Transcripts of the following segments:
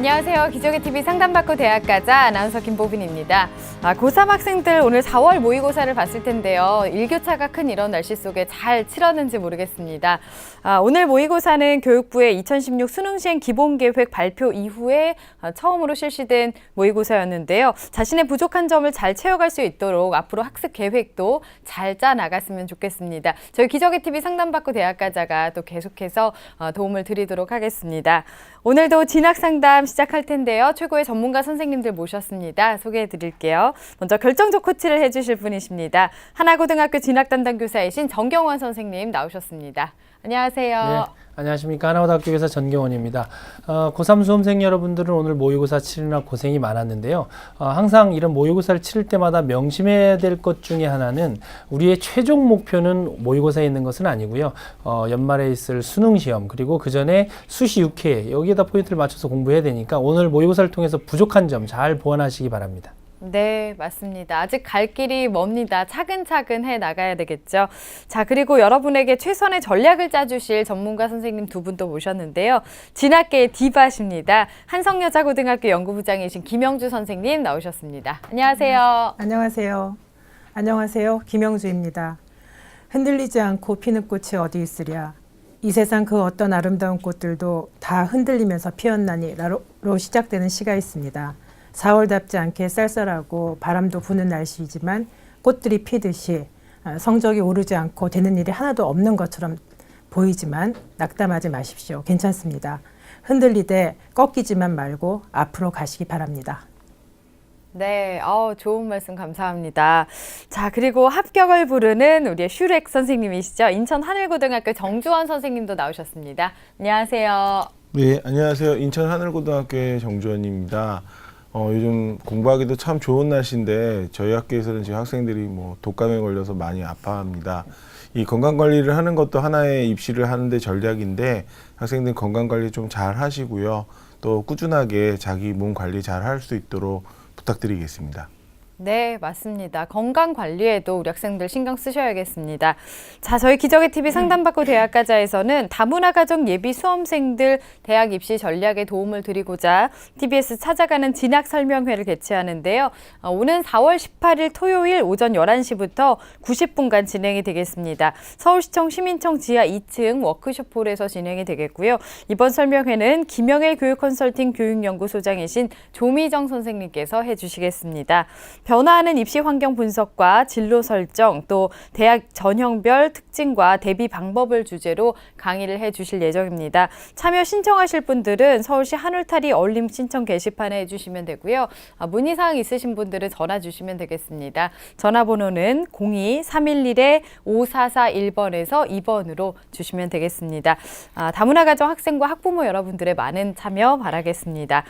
안녕하세요. 기적의 TV 상담받고 대학 가자 아나운서 김보빈입니다. 고3 학생들 오늘 4월 모의고사를 봤을 텐데요. 일교차가 큰 이런 날씨 속에 잘 치렀는지 모르겠습니다. 오늘 모의고사는 교육부의 2016 수능시행 기본계획 발표 이후에 처음으로 실시된 모의고사였는데요. 자신의 부족한 점을 잘 채워갈 수 있도록 앞으로 학습 계획도 잘 짜나갔으면 좋겠습니다. 저희 기적의 TV 상담받고 대학 가자가 또 계속해서 도움을 드리도록 하겠습니다. 오늘도 진학 상담 시작할 텐데요. 최고의 전문가 선생님들 모셨습니다. 소개해 드릴게요. 먼저 결정적 코치를 해주실 분이십니다. 하나고등학교 진학 담당 교사이신 전경원 선생님 나오셨습니다. 안녕하세요. 네, 안녕하십니까. 하나고등학교에서 전경원입니다. 고3 수험생 여러분들은 오늘 모의고사 치르느라 고생이 많았는데요. 항상 이런 모의고사를 치를 때마다 명심해야 될 것 중에 하나는 우리의 최종 목표는 모의고사에 있는 것은 아니고요. 연말에 있을 수능시험 그리고 그 전에 수시 6회 여기에다 포인트를 맞춰서 공부해야 되니까 오늘 모의고사를 통해서 부족한 점 잘 보완하시기 바랍니다. 네, 맞습니다. 아직 갈 길이 멉니다. 차근차근 해 나가야 되겠죠. 자, 그리고 여러분에게 최선의 전략을 짜주실 전문가 선생님 두 분 또 모셨는데요. 진학계의 디바십니다. 한성여자고등학교 연구부장이신 김영주 선생님 나오셨습니다. 안녕하세요. 안녕하세요. 안녕하세요. 김영주입니다. 흔들리지 않고 피는 꽃이 어디 있으랴. 이 세상 그 어떤 아름다운 꽃들도 다 흔들리면서 피었나니 라로 시작되는 시가 있습니다. 4월답지 않게 쌀쌀하고 바람도 부는 날씨이지만 꽃들이 피듯이 성적이 오르지 않고 되는 일이 하나도 없는 것처럼 보이지만 낙담하지 마십시오. 괜찮습니다. 흔들리되 꺾이지만 말고 앞으로 가시기 바랍니다. 네, 좋은 말씀 감사합니다. 자, 그리고 합격을 부르는 우리의 슈렉 선생님이시죠. 인천 하늘고등학교 정주원 선생님도 나오셨습니다. 안녕하세요. 네, 안녕하세요. 인천 하늘고등학교의 정주원입니다. 요즘 공부하기도 참 좋은 날씨인데 저희 학교에서는 지금 학생들이 독감에 걸려서 많이 아파합니다. 이 건강관리를 하는 것도 하나의 입시를 하는데 전략인데 학생들 건강관리 좀 잘 하시고요. 또 꾸준하게 자기 몸 관리 잘 할 수 있도록 부탁드리겠습니다. 네, 맞습니다. 건강 관리에도 우리 학생들 신경 쓰셔야겠습니다. 자, 저희 기적의 TV 상담받고 대학 가자에서는 다문화 가정 예비 수험생들 대학 입시 전략에 도움을 드리고자 TBS 찾아가는 진학 설명회를 개최하는데요. 오는 4월 18일 토요일 오전 11시부터 90분간 진행이 되겠습니다. 서울시청 시민청 지하 2층 워크숍홀에서 진행이 되겠고요. 이번 설명회는 김영일 교육컨설팅 교육연구소장이신 조미정 선생님께서 해주시겠습니다. 변화하는 입시 환경 분석과 진로 설정, 또 대학 전형별 특징과 대비 방법을 주제로 강의를 해주실 예정입니다. 참여 신청하실 분들은 서울시 한울타리 어울림 신청 게시판에 해주시면 되고요. 문의사항 있으신 분들은 전화 주시면 되겠습니다. 전화번호는 02-311-5441번에서 2번으로 주시면 되겠습니다. 다문화 가정 학생과 학부모 여러분들의 많은 참여 바라겠습니다.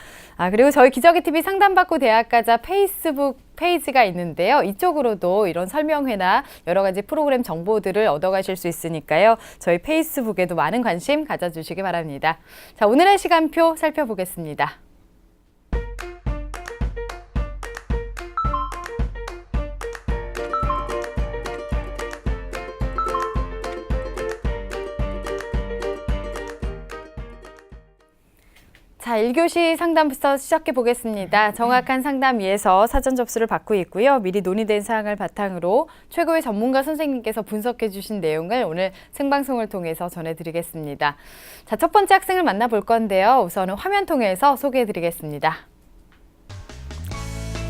그리고 저희 기적의 TV 상담받고 대학 가자 페이스북 페이지가 있는데요. 이쪽으로도 이런 설명회나 여러 가지 프로그램 정보들을 얻어가실 수 있으니까요. 저희 페이스북에도 많은 관심 가져주시기 바랍니다. 자, 오늘의 시간표 살펴보겠습니다. 자, 1교시 상담부터 시작해 보겠습니다. 정확한 상담 위해서 사전 접수를 받고 있고요. 미리 논의된 사항을 바탕으로 최고의 전문가 선생님께서 분석해 주신 내용을 오늘 생방송을 통해서 전해드리겠습니다. 자, 첫 번째 학생을 만나볼 건데요. 우선은 화면 통해서 소개해 드리겠습니다.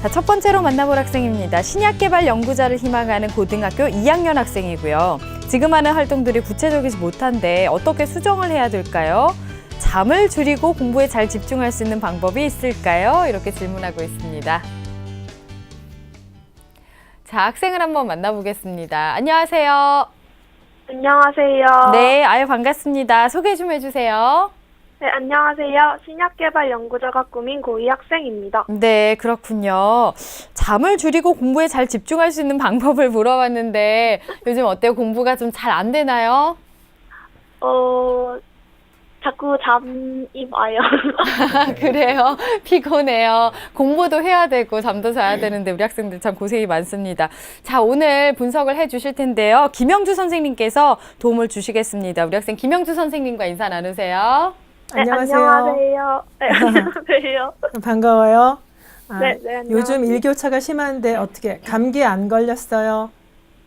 자, 첫 번째로 만나볼 학생입니다. 신약개발 연구자를 희망하는 고등학교 2학년 학생이고요. 지금 하는 활동들이 구체적이지 못한데 어떻게 수정을 해야 될까요? 잠을 줄이고 공부에 잘 집중할 수 있는 방법이 있을까요? 이렇게 질문하고 있습니다. 자, 학생을 한번 만나보겠습니다. 안녕하세요. 안녕하세요. 네, 반갑습니다. 소개 좀 해주세요. 네, 안녕하세요. 신약개발 연구자가 꿈인 고2 학생입니다. 네, 그렇군요. 잠을 줄이고 공부에 잘 집중할 수 있는 방법을 물어봤는데 요즘 어때요? 공부가 좀 잘 안 되나요? 자꾸 잠이 와요. 그래요? 피곤해요. 공부도 해야 되고 잠도 자야 되는데 우리 학생들 참 고생이 많습니다. 자, 오늘 분석을 해주실 텐데요. 김영주 선생님께서 도움을 주시겠습니다. 우리 학생 김영주 선생님과 인사 나누세요. 네, 안녕하세요. 안녕하세요. 네, 안녕하세요. 반가워요. 아, 네, 네, 안녕하세요. 요즘 일교차가 심한데 어떻게 감기 안 걸렸어요?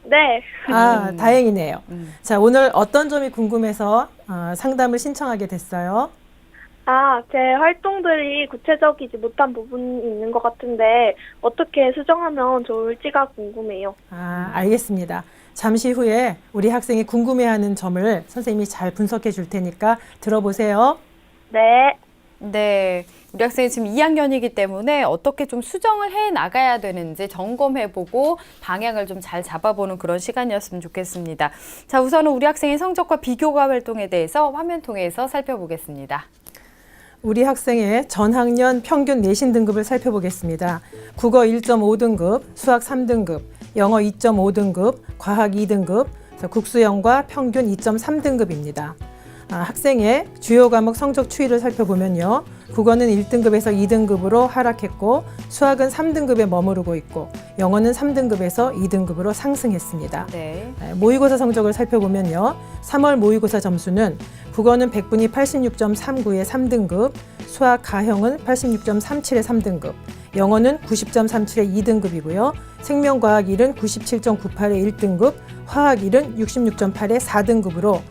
네. 아, 다행이네요. 음. 자, 오늘 어떤 점이 궁금해서 상담을 신청하게 됐어요? 제 활동들이 구체적이지 못한 부분이 있는 것 같은데 어떻게 수정하면 좋을지가 궁금해요. 알겠습니다. 잠시 후에 우리 학생이 궁금해하는 점을 선생님이 잘 분석해 줄 테니까 들어보세요. 네. 네, 우리 학생이 지금 2학년이기 때문에 어떻게 좀 수정을 해 나가야 되는지 점검해보고 방향을 좀 잘 잡아보는 그런 시간이었으면 좋겠습니다. 자, 우선은 우리 학생의 성적과 비교과 활동에 대해서 화면 통해서 살펴보겠습니다. 우리 학생의 전학년 평균 내신 등급을 살펴보겠습니다. 국어 1.5등급, 수학 3등급, 영어 2.5등급, 과학 2등급, 국수영과 평균 2.3등급입니다. 학생의 주요 과목 성적 추이를 살펴보면요. 국어는 1등급에서 2등급으로 하락했고 수학은 3등급에 머무르고 있고 영어는 3등급에서 2등급으로 상승했습니다. 네. 모의고사 성적을 살펴보면요. 3월 모의고사 점수는 국어는 100분위 86.39의 3등급, 수학 가형은 86.37의 3등급, 영어는 90.37의 2등급이고요. 생명과학 1은 97.98의 1등급, 화학 1은 66.8의 4등급으로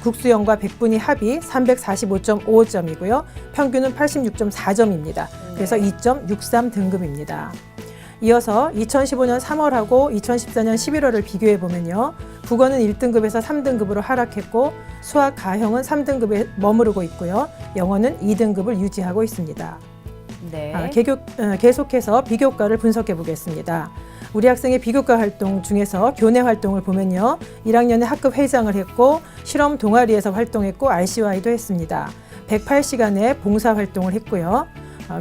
국수영과 백분위 합이 345.55점이고요. 평균은 86.4점입니다. 그래서 2.63 등급입니다. 이어서 2015년 3월하고 2014년 11월을 비교해 보면요. 국어는 1등급에서 3등급으로 하락했고 수학 가형은 3등급에 머무르고 있고요. 영어는 2등급을 유지하고 있습니다. 네. 계속해서 비교과를 분석해 보겠습니다. 우리 학생의 비교과 활동 중에서 교내 활동을 보면요. 1학년에 학급 회장을 했고 실험 동아리에서 활동했고 RCY도 했습니다. 108시간의 봉사 활동을 했고요.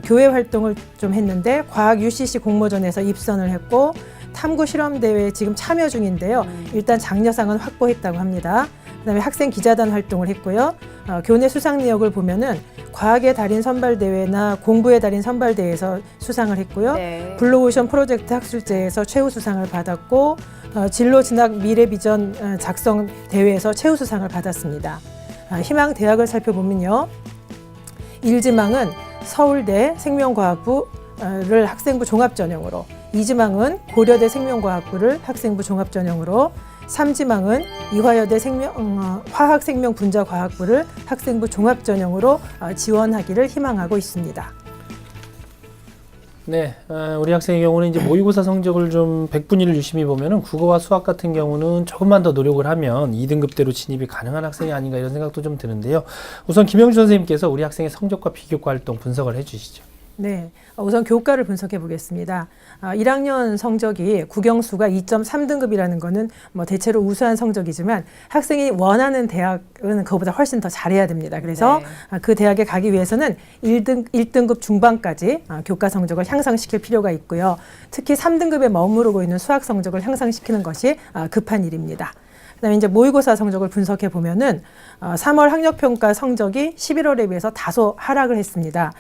교회 활동을 좀 했는데 과학 UCC 공모전에서 입선을 했고 탐구 실험 대회에 지금 참여 중인데요. 일단 장려상은 확보했다고 합니다. 그다음에 학생 기자단 활동을 했고요. 교내 수상 내역을 보면은 과학의 달인 선발대회나 공부의 달인 선발대회에서 수상을 했고요. 네. 블루오션 프로젝트 학술제에서 최우 수상을 받았고 진로 진학 미래 비전 작성 대회에서 최우 수상을 받았습니다. 희망 대학을 살펴보면요. 1지망은 서울대 생명과학부를 학생부 종합전형으로, 2지망은 고려대 생명과학부를 학생부 종합전형으로, 3지망은 이화여대 화학생명분자과학부를 학생부 종합전형으로 지원하기를 희망하고 있습니다. 네, 우리 학생의 경우는 이제 모의고사 성적을 좀 100분위를 유심히 보면은 국어와 수학 같은 경우는 조금만 더 노력을 하면 2등급대로 진입이 가능한 학생이 아닌가 이런 생각도 좀 드는데요. 우선 김영주 선생님께서 우리 학생의 성적과 비교과 활동 분석을 해주시죠. 네, 우선 교과를 분석해 보겠습니다. 1학년 성적이 국영수가 2.3등급이라는 거는 뭐 대체로 우수한 성적이지만 학생이 원하는 대학은 그거보다 훨씬 더 잘해야 됩니다. 그래서 그 대학에 가기 위해서는 1등급 중반까지 교과 성적을 향상시킬 필요가 있고요. 특히 3등급에 머무르고 있는 수학 성적을 향상시키는 것이 급한 일입니다. 그다음에 이제 모의고사 성적을 분석해 보면은 3월 학력평가 성적이 11월에 비해서 다소 하락을 했습니다.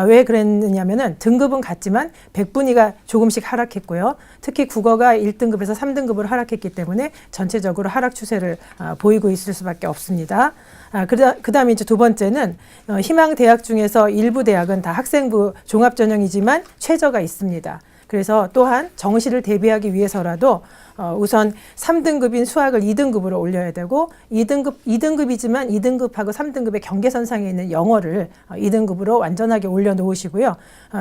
왜 그랬느냐면은 등급은 같지만 100분위가 조금씩 하락했고요. 특히 국어가 1등급에서 3등급으로 하락했기 때문에 전체적으로 하락 추세를 보이고 있을 수밖에 없습니다. 그다음에 이제 두 번째는 희망 대학 중에서 일부 대학은 다 학생부 종합전형이지만 최저가 있습니다. 그래서 또한 정시를 대비하기 위해서라도 우선 3등급인 수학을 2등급으로 올려야 되고 2등급이지만 2등급하고 3등급의 경계선상에 있는 영어를 2등급으로 완전하게 올려놓으시고요.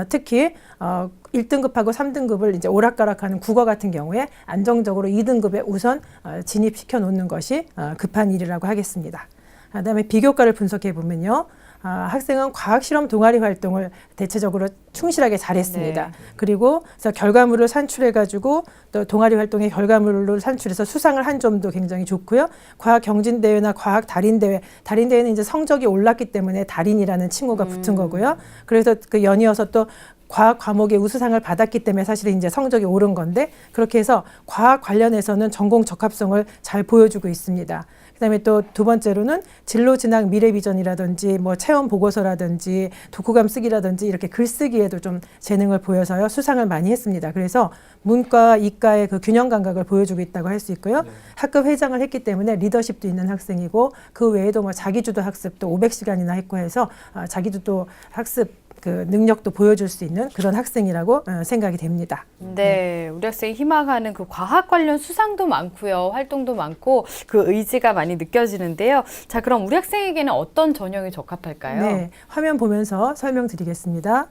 특히 1등급하고 3등급을 이제 오락가락하는 국어 같은 경우에 안정적으로 2등급에 우선 진입시켜 놓는 것이 급한 일이라고 하겠습니다. 그다음에 비교과를 분석해 보면요. 학생은 과학 실험 동아리 활동을 대체적으로 충실하게 잘했습니다. 네. 그리고 그래서 결과물을 산출해가지고 또 동아리 활동의 결과물로 산출해서 수상을 한 점도 굉장히 좋고요. 과학 경진대회나 과학 달인대회, 달인대회는 이제 성적이 올랐기 때문에 달인이라는 칭호가 붙은 거고요. 그래서 그 연이어서 또 과학 과목의 우수상을 받았기 때문에 사실은 이제 성적이 오른 건데 그렇게 해서 과학 관련해서는 전공 적합성을 잘 보여주고 있습니다. 그다음에 또 두 번째로는 진로 진학 미래 비전이라든지 뭐 체험 보고서라든지 독후감 쓰기라든지 이렇게 글쓰기에도 좀 재능을 보여서요. 수상을 많이 했습니다. 그래서 문과, 이과의 그 균형 감각을 보여주고 있다고 할 수 있고요. 학급 회장을 했기 때문에 리더십도 있는 학생이고 그 외에도 뭐 자기주도 학습도 500시간이나 했고 해서 자기주도 학습 그 능력도 보여줄 수 있는 그런 학생이라고 생각이 됩니다. 네, 우리 학생이 희망하는 그 과학 관련 수상도 많고요. 활동도 많고 그 의지가 많이 느껴지는데요. 자, 그럼 우리 학생에게는 어떤 전형이 적합할까요? 네, 화면 보면서 설명드리겠습니다.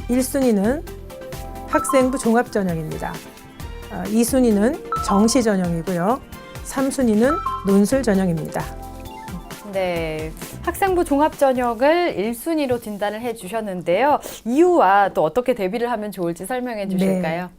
1순위는 학생부 종합 전형입니다. 2순위는 정시 전형이고요. 3순위는 논술 전형입니다. 네, 학생부 종합 전형을 1순위로 진단을 해주셨는데요. 이유와 또 어떻게 대비를 하면 좋을지 설명해 주실까요?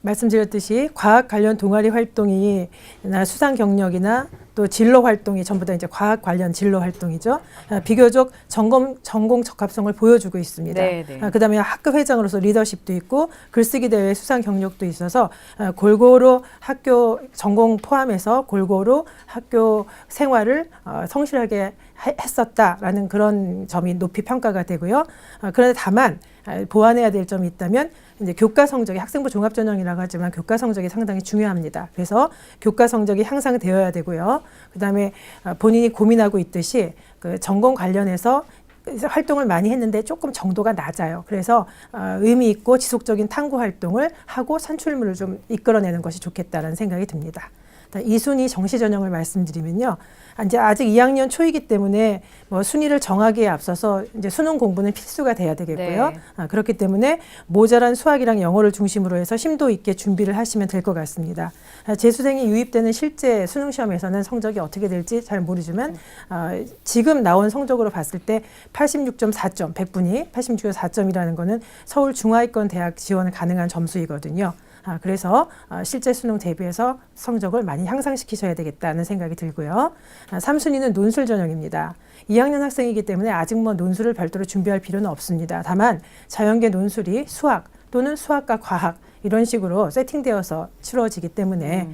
말씀드렸듯이 과학 관련 동아리 활동이나 수상 경력이나 또 진로 활동이 전부 다 이제 과학 관련 진로 활동이죠. 비교적 전공 적합성을 보여주고 있습니다. 네, 네. 그다음에 학급 회장으로서 리더십도 있고 글쓰기 대회 수상 경력도 있어서 골고루 학교 전공 포함해서 골고루 학교 생활을 성실하게 했었다라는 그런 점이 높이 평가가 되고요. 그런데 다만 보완해야 될 점이 있다면 이제 교과 성적이 학생부 종합 전형이라고 하지만 교과 성적이 상당히 중요합니다. 그래서 교과 성적이 향상되어야 되고요. 그다음에 본인이 고민하고 있듯이 그 전공 관련해서 활동을 많이 했는데 조금 정도가 낮아요. 그래서 의미 있고 지속적인 탐구 활동을 하고 산출물을 좀 이끌어내는 것이 좋겠다는 생각이 듭니다. 2순위 정시 전형을 말씀드리면요. 이제 아직 2학년 초이기 때문에 뭐 순위를 정하기에 앞서서 이제 수능 공부는 필수가 돼야 되겠고요. 네. 그렇기 때문에 모자란 수학이랑 영어를 중심으로 해서 심도 있게 준비를 하시면 될 것 같습니다. 재수생이 유입되는 실제 수능 시험에서는 성적이 어떻게 될지 잘 모르지만 지금 나온 성적으로 봤을 때 86.4점, 100분이 86.4점이라는 거는 서울 중하위권 대학 지원을 가능한 점수이거든요. 그래서 실제 수능 대비해서 성적을 많이 향상시키셔야 되겠다는 생각이 들고요. 3순위는 논술 전형입니다. 2학년 학생이기 때문에 아직 뭐 논술을 별도로 준비할 필요는 없습니다. 다만 자연계 논술이 수학 또는 수학과 과학 이런 식으로 세팅되어서 치러지기 때문에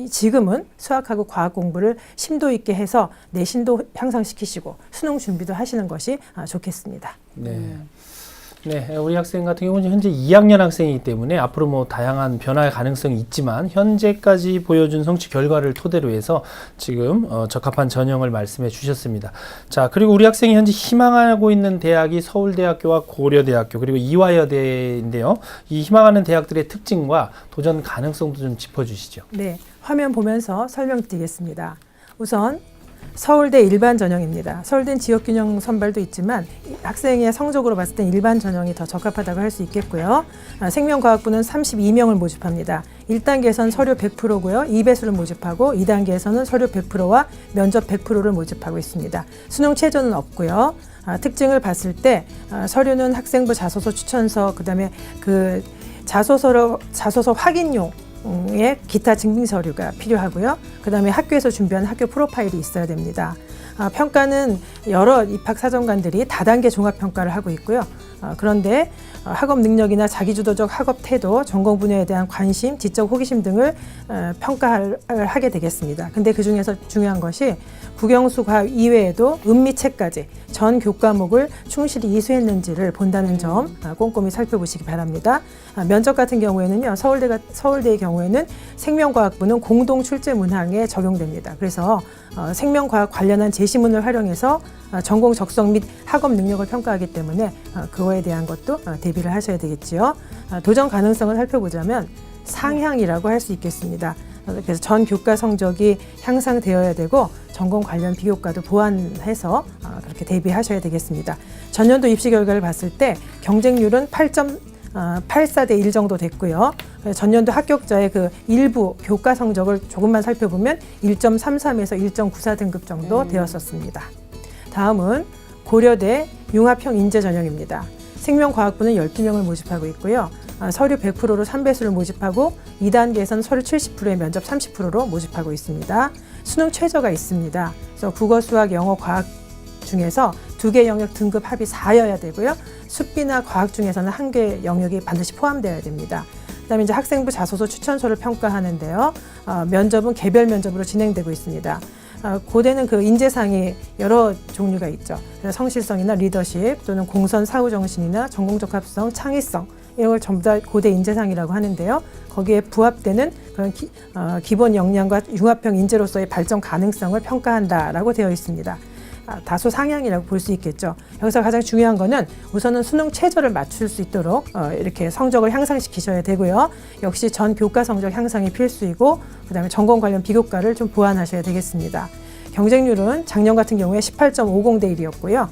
지금은 수학하고 과학 공부를 심도 있게 해서 내신도 향상시키시고 수능 준비도 하시는 것이 좋겠습니다. 네. 네, 우리 학생 같은 경우는 현재 2학년 학생이기 때문에 앞으로 뭐 다양한 변화의 가능성이 있지만 현재까지 보여준 성취 결과를 토대로 해서 지금 적합한 전형을 말씀해 주셨습니다. 자, 그리고 우리 학생이 현재 희망하고 있는 대학이 서울대학교와 고려대학교 그리고 이화여대인데요. 이 희망하는 대학들의 특징과 도전 가능성도 좀 짚어주시죠. 네, 화면 보면서 설명드리겠습니다. 우선 서울대 일반 전형입니다. 서울대는 지역균형 선발도 있지만 학생의 성적으로 봤을 때 일반 전형이 더 적합하다고 할 수 있겠고요. 생명과학부는 32명을 모집합니다. 1단계에서는 서류 100%고요. 2배수를 모집하고 2단계에서는 서류 100%와 면접 100%를 모집하고 있습니다. 수능 최저는 없고요. 특징을 봤을 때 서류는 학생부 자소서 추천서, 그다음에 그 자소서 확인용 의 기타 증빙 서류가 필요하고요. 그다음에 학교에서 준비한 학교 프로파일이 있어야 됩니다. 평가는 여러 입학 사정관들이 다단계 종합 평가를 하고 있고요. 그런데 학업 능력이나 자기주도적 학업 태도, 전공 분야에 대한 관심, 지적 호기심 등을 평가를 하게 되겠습니다. 근데 그 중에서 중요한 것이 국영수 과학 이외에도 음미체까지 전 교과목을 충실히 이수했는지를 본다는 점 꼼꼼히 살펴보시기 바랍니다. 면접 같은 경우에는요, 서울대의 경우에는 생명과학부는 공동 출제 문항에 적용됩니다. 그래서 생명과학 관련한 제시문을 활용해서 전공 적성 및 학업 능력을 평가하기 때문에 그거에 대한 것도 대비를 하셔야 되겠지요. 도전 가능성을 살펴보자면 상향이라고 할 수 있겠습니다. 그래서 전 교과 성적이 향상되어야 되고 전공 관련 비교과도 보완해서 그렇게 대비하셔야 되겠습니다. 전년도 입시 결과를 봤을 때 경쟁률은 8.84대 1 정도 됐고요. 전년도 합격자의 그 일부 교과 성적을 조금만 살펴보면 1.33에서 1.94 등급 정도 되었었습니다. 다음은 고려대 융합형 인재 전형입니다. 생명과학부는 12명을 모집하고 있고요. 서류 100%로 3배수를 모집하고 2단계에서는 서류 70%에 면접 30%로 모집하고 있습니다. 수능 최저가 있습니다. 그래서 국어, 수학, 영어, 과학 중에서 2개 영역 등급 합이 4여야 되고요. 숫비나 과학 중에서는 1개 영역이 반드시 포함되어야 됩니다. 그다음에 이제 학생부 자소서 추천서를 평가하는데요. 면접은 개별 면접으로 진행되고 있습니다. 고대는 그 인재상이 여러 종류가 있죠. 그래서 성실성이나 리더십 또는 공선 사후 정신이나 전공적 합성, 창의성 이런 걸 전부 다 고대 인재상이라고 하는데요. 거기에 부합되는 그런 기본 역량과 융합형 인재로서의 발전 가능성을 평가한다라고 되어 있습니다. 다소 상향이라고 볼 수 있겠죠. 여기서 가장 중요한 거는 우선은 수능 최저를 맞출 수 있도록 이렇게 성적을 향상시키셔야 되고요. 역시 전 교과 성적 향상이 필수이고 그다음에 전공 관련 비교과를 좀 보완하셔야 되겠습니다. 경쟁률은 작년 같은 경우에 18.50대 1이었고요.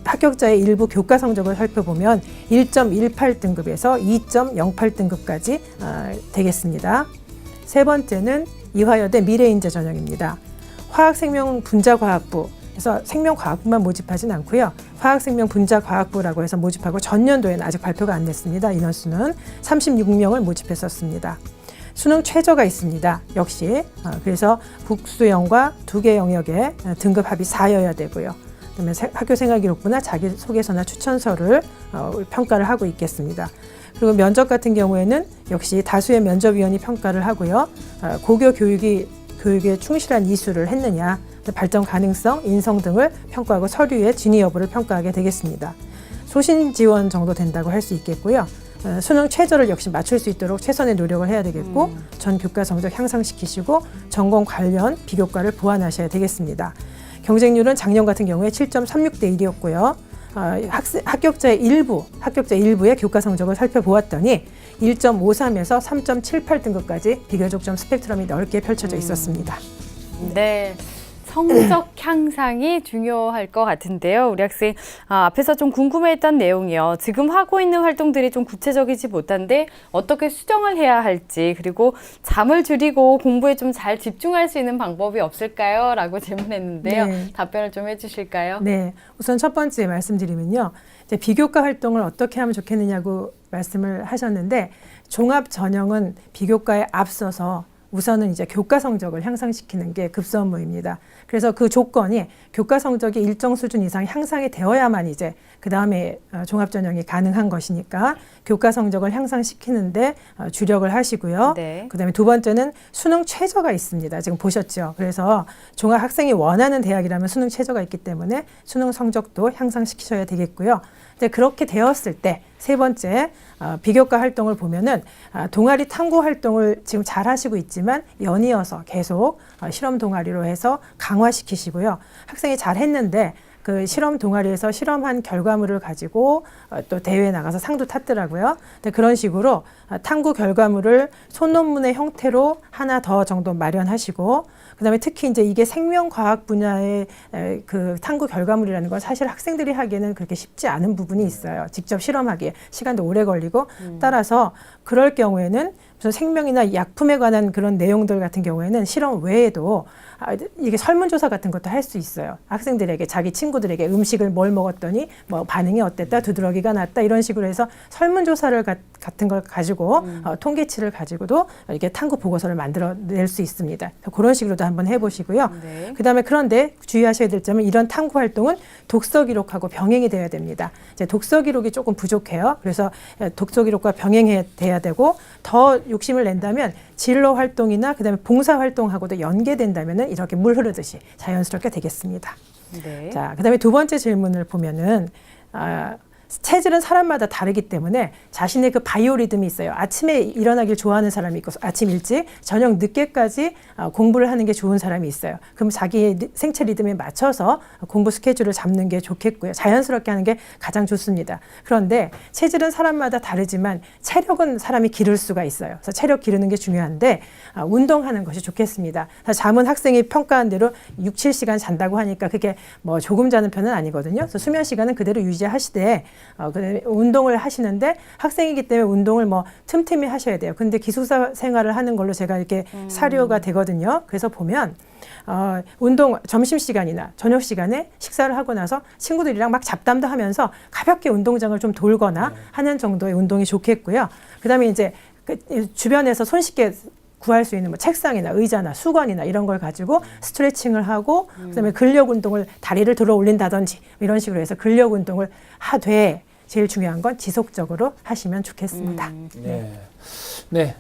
합격자의 일부 교과 성적을 살펴보면 1.18등급에서 2.08등급까지 되겠습니다. 세 번째는 이화여대 미래인재 전형입니다. 화학생명 분자과학부 그래서 생명과학부만 모집하진 않고요. 화학생명 분자과학부라고 해서 모집하고 전년도에는 아직 발표가 안 됐습니다. 인원수는 36명을 모집했었습니다. 수능 최저가 있습니다. 역시 그래서 국수형과 2개 영역에 등급 합이 4여야 되고요. 그다음에 학교생활기록부나 자기소개서나 추천서를 평가를 하고 있겠습니다. 그리고 면접 같은 경우에는 역시 다수의 면접위원이 평가를 하고요. 고교 교육에 충실한 이수를 했느냐, 발전 가능성, 인성 등을 평가하고 서류의 진위 여부를 평가하게 되겠습니다. 소신 지원 정도 된다고 할 수 있겠고요. 수능 최저를 역시 맞출 수 있도록 최선의 노력을 해야 되겠고 전 교과 성적 향상시키시고 전공 관련 비교과를 보완하셔야 되겠습니다. 경쟁률은 작년 같은 경우에 7.36대 1이었고요. 합격자의 일부의 교과 성적을 살펴보았더니 1.53에서 3.78등급까지 비교적 좀 스펙트럼이 넓게 펼쳐져 있었습니다. 네. 성적 향상이 중요할 것 같은데요. 우리 학생 앞에서 좀 궁금했던 내용이요. 지금 하고 있는 활동들이 좀 구체적이지 못한데 어떻게 수정을 해야 할지 그리고 잠을 줄이고 공부에 좀 잘 집중할 수 있는 방법이 없을까요? 라고 질문했는데요. 네. 답변을 좀 해주실까요? 네, 우선 첫 번째 말씀드리면요. 이제 비교과 활동을 어떻게 하면 좋겠느냐고 말씀을 하셨는데 종합 전형은 비교과에 앞서서 우선은 이제 교과 성적을 향상시키는 게 급선무입니다. 그래서 그 조건이 교과 성적이 일정 수준 이상 향상이 되어야만 이제 그 다음에 종합 전형이 가능한 것이니까 교과 성적을 향상시키는데 주력을 하시고요. 네. 그다음에 두 번째는 수능 최저가 있습니다. 지금 보셨죠. 그래서 종합 학생이 원하는 대학이라면 수능 최저가 있기 때문에 수능 성적도 향상시키셔야 되겠고요. 근데 그렇게 되었을 때 세 번째 비교과 활동을 보면은 동아리 탐구 활동을 지금 잘 하시고 있지만 연이어서 계속 실험 동아리로 해서 강화시키시고요. 학생이 잘 했는데 그 실험 동아리에서 실험한 결과물을 가지고 또 대회에 나가서 상도 탔더라고요. 근데 그런 식으로 탐구 결과물을 소논문의 형태로 하나 더 정도 마련하시고 그다음에 특히 이제 이게 생명과학 분야의 그 탐구 결과물이라는 건 사실 학생들이 하기에는 그렇게 쉽지 않은 부분이 있어요. 직접 실험하기에 시간도 오래 걸리고 따라서 그럴 경우에는 무슨 생명이나 약품에 관한 그런 내용들 같은 경우에는 실험 외에도 이게 설문조사 같은 것도 할 수 있어요. 학생들에게 자기 친구들에게 음식을 뭘 먹었더니 뭐 반응이 어땠다, 두드러기가 났다 이런 식으로 해서 설문조사를 같은 걸 가지고 통계치를 가지고도 이렇게 탐구 보고서를 만들어낼 수 있습니다. 그런 식으로도 한번 해보시고요. 네. 그다음에 그런데 주의하셔야 될 점은 이런 탐구 활동은 독서 기록하고 병행이 돼야 됩니다. 이제 독서 기록이 조금 부족해요. 그래서 독서 기록과 병행해 돼야 되고 더 욕심을 낸다면 진로 활동이나 그다음에 봉사 활동하고도 연계된다면은 이렇게 물 흐르듯이 자연스럽게 되겠습니다. 네. 자, 그다음에 두 번째 질문을 보면은 체질은 사람마다 다르기 때문에 자신의 그 바이오리듬이 있어요. 아침에 일어나길 좋아하는 사람이 있고 아침 일찍, 저녁 늦게까지 공부를 하는 게 좋은 사람이 있어요. 그럼 자기의 생체 리듬에 맞춰서 공부 스케줄을 잡는 게 좋겠고요. 자연스럽게 하는 게 가장 좋습니다. 그런데 체질은 사람마다 다르지만 체력은 사람이 기를 수가 있어요. 그래서 체력 기르는 게 중요한데 운동하는 것이 좋겠습니다. 잠은 학생이 평가한 대로 6, 7시간 잔다고 하니까 그게 뭐 조금 자는 편은 아니거든요. 그래서 수면 시간은 그대로 유지하시되 운동을 하시는데 학생이기 때문에 운동을 뭐 틈틈이 하셔야 돼요. 근데 기숙사 생활을 하는 걸로 제가 이렇게 사료가 되거든요. 그래서 보면 운동 점심시간이나 저녁시간에 식사를 하고 나서 친구들이랑 막 잡담도 하면서 가볍게 운동장을 좀 돌거나 하는 정도의 운동이 좋겠고요. 그다음에 이제 주변에서 손쉽게 구할 수 있는 뭐 책상이나 의자나 수건이나 이런 걸 가지고 스트레칭을 하고 그다음에 근력 운동을 다리를 들어 올린다든지 이런 식으로 해서 근력 운동을 하되 제일 중요한 건 지속적으로 하시면 좋겠습니다. 네. 네,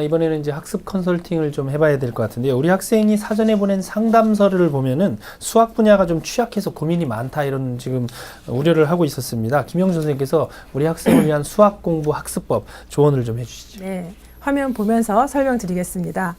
이번에는 이제 학습 컨설팅을 좀 해봐야 될 것 같은데요. 우리 학생이 사전에 보낸 상담서를 보면은 수학 분야가 좀 취약해서 고민이 많다 이런 지금 우려를 하고 있었습니다. 김영준 선생님께서 우리 학생을 위한 수학 공부 학습법 조언을 좀 해주시죠. 네, 화면 보면서 설명드리겠습니다.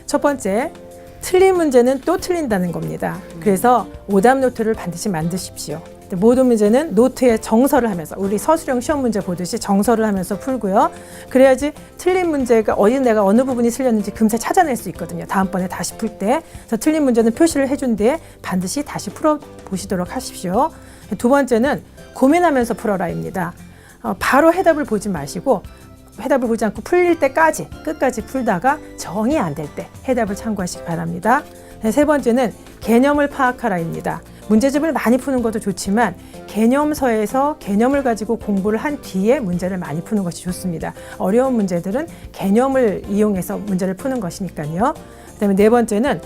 첫 번째, 틀린 문제는 또 틀린다는 겁니다. 그래서 오답 노트를 반드시 만드십시오. 모든 문제는 노트에 정서를 하면서 우리 서술형 시험 문제 보듯이 정서를 하면서 풀고요. 그래야지 틀린 문제가 내가 어느 부분이 틀렸는지 금세 찾아낼 수 있거든요. 다음번에 다시 풀 때. 그래서 틀린 문제는 표시를 해준 뒤에 반드시 다시 풀어보시도록 하십시오. 두 번째는 고민하면서 풀어라입니다. 바로 해답을 보지 마시고 해답을 보지 않고 풀릴 때까지 끝까지 풀다가 정이 안 될 때 해답을 참고하시기 바랍니다. 세 번째는 개념을 파악하라입니다. 문제집을 많이 푸는 것도 좋지만 개념서에서 개념을 가지고 공부를 한 뒤에 문제를 많이 푸는 것이 좋습니다. 어려운 문제들은 개념을 이용해서 문제를 푸는 것이니까요. 그다음에 네 번째는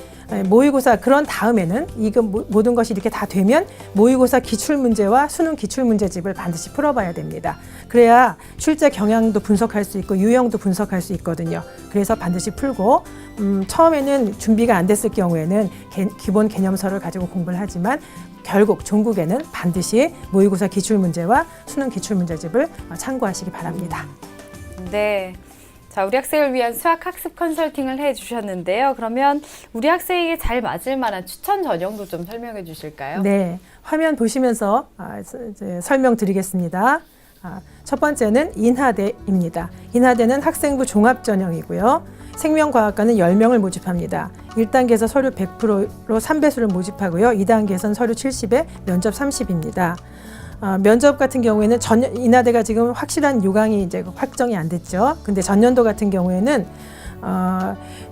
모의고사 그런 다음에는 이거 모든 것이 이렇게 다 되면 모의고사 기출문제와 수능 기출문제집을 반드시 풀어봐야 됩니다. 그래야 출제 경향도 분석할 수 있고 유형도 분석할 수 있거든요. 그래서 반드시 풀고 처음에는 준비가 안 됐을 경우에는 기본 개념서를 가지고 공부를 하지만 결국 종국에는 반드시 모의고사 기출문제와 수능 기출문제집을 참고하시기 바랍니다. 네. 자, 우리 학생을 위한 수학 학습 컨설팅을 해주셨는데요. 그러면 우리 학생에게 잘 맞을 만한 추천 전형도 좀 설명해 주실까요? 네, 화면 보시면서 이제 설명드리겠습니다. 첫 번째는 인하대입니다. 인하대는 학생부 종합 전형이고요. 생명과학과는 10명을 모집합니다. 1단계에서 서류 100%로 3배수를 모집하고요. 2단계에서는 서류 70에 면접 30입니다. 면접 같은 경우에는 인하대가 지금 확실한 요강이 이제 확정이 안 됐죠. 근데 전년도 같은 경우에는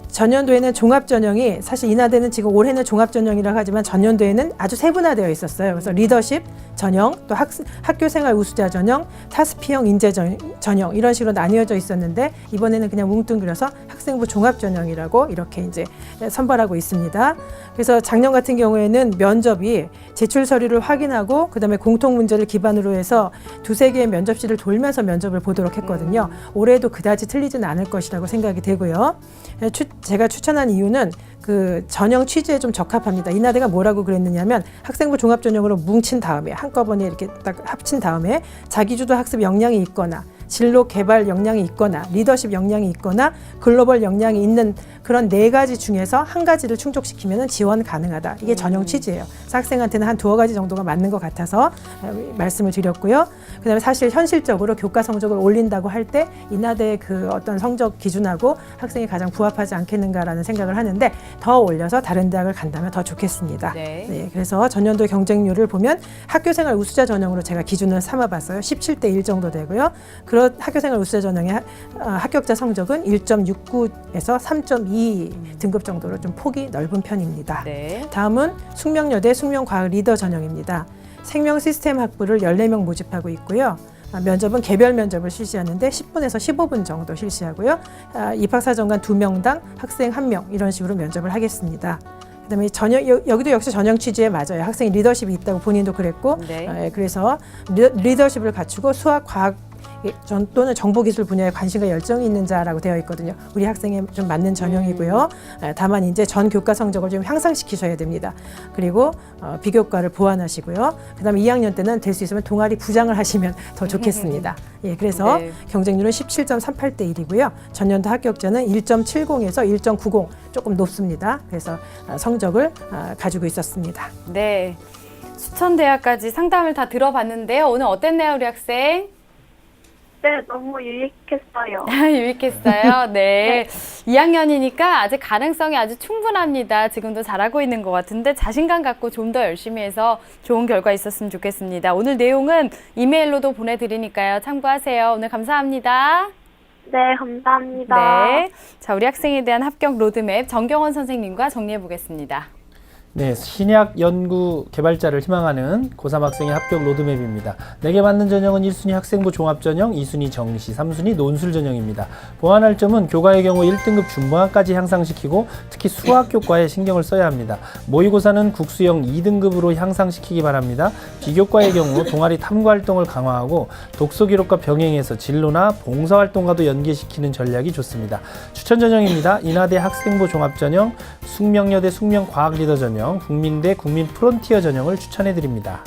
전년도에는 종합 전형이 사실 인하대는 지금 올해는 종합 전형이라고 하지만 전년도에는 아주 세분화되어 있었어요. 그래서 리더십 전형, 또 학교생활 우수자 전형, 타스피형 인재 전형 이런 식으로 나뉘어져 있었는데 이번에는 그냥 뭉뚱그려서 학생부 종합 전형이라고 이렇게 이제 선발하고 있습니다. 그래서 작년 같은 경우에는 면접이 제출 서류를 확인하고 그다음에 공통 문제를 기반으로 해서 2-3개의 면접실을 돌면서 면접을 보도록 했거든요. 올해도 그다지 틀리지는 않을 것이라고 생각이 되고요. 제가 추천한 이유는 그 전형 취지에 좀 적합합니다. 인하대가 뭐라고 그랬느냐면 학생부 종합 전형으로 뭉친 다음에 한꺼번에 이렇게 딱 합친 다음에 자기주도 학습 역량이 있거나 진로 개발 역량이 있거나 리더십 역량이 있거나 글로벌 역량이 있는 그런 4가지 중에서 한 가지를 충족시키면 지원 가능하다. 이게 전형 취지예요. 그래서 학생한테는 한 2가지 정도가 맞는 것 같아서 말씀을 드렸고요. 그다음에 사실 현실적으로 교과 성적을 올린다고 할 때 인하대의 그 어떤 성적 기준하고 학생이 가장 부합하지 않겠는가라는 생각을 하는데 더 올려서 다른 대학을 간다면 더 좋겠습니다. 네, 그래서 전년도 경쟁률을 보면 학교생활 우수자 전형으로 제가 기준을 삼아봤어요. 17대 1 정도 되고요. 그런 학교생활 우수자 전형의 합격자 성적은 1.69에서 3.2 등급 정도로 좀 폭이 넓은 편입니다. 네. 다음은 숙명여대 숙명과학 리더 전형입니다. 생명 시스템 학부를 14명 모집하고 있고요. 면접은 개별 면접을 실시하는데 10분에서 15분 정도 실시하고요. 입학사정관 2명당 학생 1명 이런 식으로 면접을 하겠습니다. 그다음에 여기도 역시 전형 취지에 맞아요. 학생이 리더십이 있다고 본인도 그랬고 네. 그래서 리더십을 갖추고 수학, 과학 또는 정보기술 분야에 관심과 열정이 있는 자라고 되어 있거든요. 우리 학생에 좀 맞는 전형이고요. 다만 이제 전 교과 성적을 좀 향상시키셔야 됩니다. 그리고 비교과를 보완하시고요. 그다음에 2학년 때는 될 수 있으면 동아리 부장을 하시면 더 좋겠습니다. 예, 그래서 네. 경쟁률은 17.38대 1이고요. 전년도 합격자는 1.70에서 1.90 조금 높습니다. 그래서 성적을 가지고 있었습니다. 네. 추천 대학까지 상담을 다 들어봤는데요. 오늘 어땠나요, 우리 학생? 네, 너무 유익했어요. 유익했어요. 네. 2학년이니까 아직 가능성이 아주 충분합니다. 지금도 잘하고 있는 것 같은데 자신감 갖고 좀 더 열심히 해서 좋은 결과 있었으면 좋겠습니다. 오늘 내용은 이메일로도 보내드리니까요. 참고하세요. 오늘 감사합니다. 네, 감사합니다. 네. 자, 우리 학생에 대한 합격 로드맵 정경원 선생님과 정리해 보겠습니다. 네, 신약 연구 개발자를 희망하는 고3 학생의 합격 로드맵입니다. 내게 맞는 전형은 1순위 학생부 종합 전형, 2순위 정시, 3순위 논술 전형입니다. 보완할 점은 교과의 경우 1등급 중반까지 향상시키고 특히 수학 교과에 신경을 써야 합니다. 모의고사는 국수형 2등급으로 향상시키기 바랍니다. 비교과의 경우 동아리 탐구 활동을 강화하고 독서 기록과 병행해서 진로나 봉사 활동과도 연계시키는 전략이 좋습니다. 추천 전형입니다. 인하대 학생부 종합 전형, 숙명여대 숙명과학 리더 전형, 국민대 국민 프론티어 전형을 추천해 드립니다.